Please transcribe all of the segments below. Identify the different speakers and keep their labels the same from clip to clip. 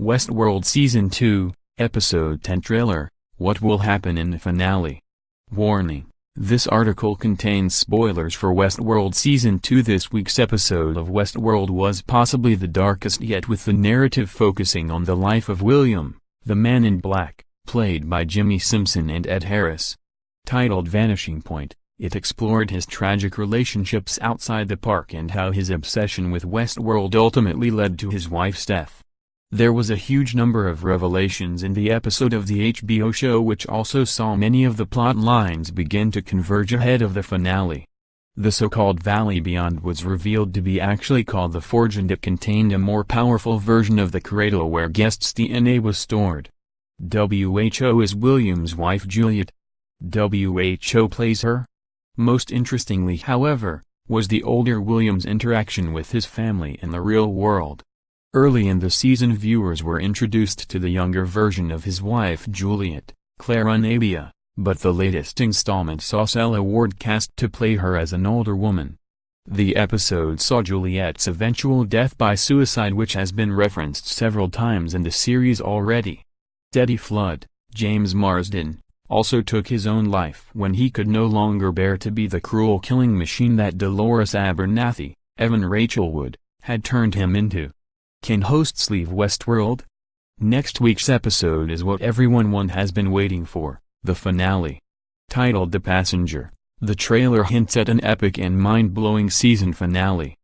Speaker 1: Westworld Season 2, Episode 10 Trailer, What Will Happen in the Finale? Warning: this article contains spoilers for Westworld Season 2. This week's episode of Westworld was possibly the darkest yet, with the narrative focusing on the life of William, the Man in Black, played by Jimmi Simpson and Ed Harris. Titled Vanishing Point, it explored his tragic relationships outside the park and how his obsession with Westworld ultimately led to his wife's death. There was a huge number of revelations in the episode of the HBO show, which also saw many of the plot lines begin to converge ahead of the finale. The so-called Valley Beyond was revealed to be actually called the Forge, and it contained a more powerful version of the Cradle where guests' DNA was stored. WHO is William's wife Juliet. WHO plays her. Most interestingly, however, was the older William's interaction with his family in the real world. Early in the season, viewers were introduced to the younger version of his wife Juliet, Clara Nabia, but the latest installment saw Ella Ward cast to play her as an older woman. The episode saw Juliet's eventual death by suicide, which has been referenced several times in the series already. Teddy Flood, James Marsden, also took his own life when he could no longer bear to be the cruel killing machine that Dolores Abernathy, Evan Rachel Wood, had turned him into. Can hosts leave Westworld? Next week's episode is what everyone has been waiting for, the finale. Titled The Passenger, the trailer hints at an epic and mind-blowing season finale.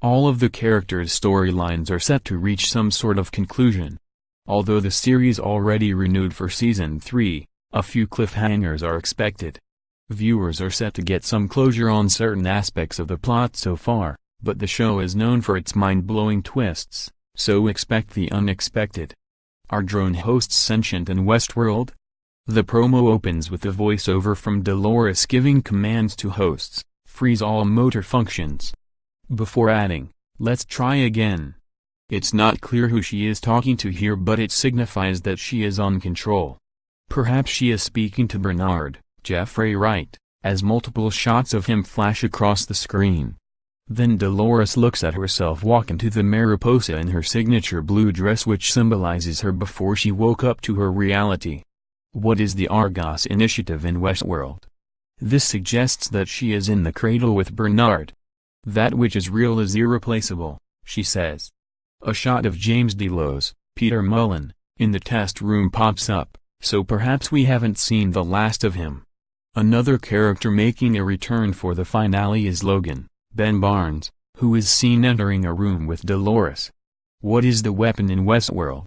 Speaker 1: All of the characters' storylines are set to reach some sort of conclusion. Although the series already renewed for Season 3, a few cliffhangers are expected. Viewers are set to get some closure on certain aspects of the plot so far, but the show is known for its mind-blowing twists, so expect the unexpected. Are drone hosts sentient in Westworld? The promo opens with a voiceover from Dolores giving commands to hosts: freeze all motor functions. Before adding, let's try again. It's not clear who she is talking to here, but it signifies that she is on control. Perhaps she is speaking to Bernard, Jeffrey Wright, as multiple shots of him flash across the screen. Then Dolores looks at herself walk into the Mariposa in her signature blue dress, which symbolizes her before she woke up to her reality. What is the Argos initiative in Westworld? This suggests that she is in the cradle with Bernard. That which is real is irreplaceable, she says. A shot of James Delos, Peter Mullen, in the test room pops up, so perhaps we haven't seen the last of him. Another character making a return for the finale is Logan, Ben Barnes, who is seen entering a room with Dolores. What is the weapon in Westworld?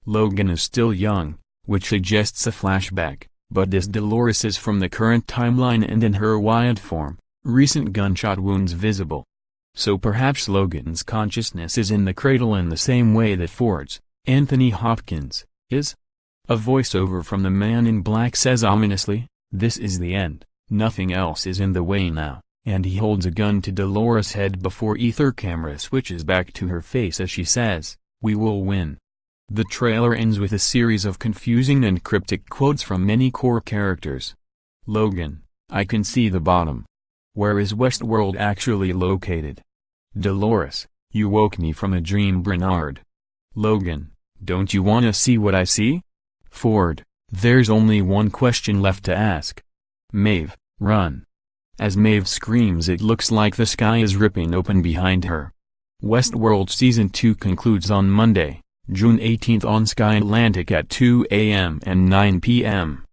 Speaker 1: Logan is still young, which suggests a flashback, but this Dolores is from the current timeline and in her wild form, recent gunshot wounds visible. So perhaps Logan's consciousness is in the cradle in the same way that Ford's, Anthony Hopkins, is? A voiceover from the Man in Black says ominously, "This is the end, nothing else is in the way now," and he holds a gun to Dolores' head before ether camera switches back to her face as she says, "We will win." The trailer ends with a series of confusing and cryptic quotes from many core characters. Logan: I can see the bottom. Where is Westworld actually located? Dolores: you woke me from a dream, Bernard. Logan: don't you wanna see what I see? Ford: there's only one question left to ask. Maeve: run. As Maeve screams, it looks like the sky is ripping open behind her. Westworld Season 2 concludes on Monday, June 18 on Sky Atlantic at 2 a.m. and 9 p.m.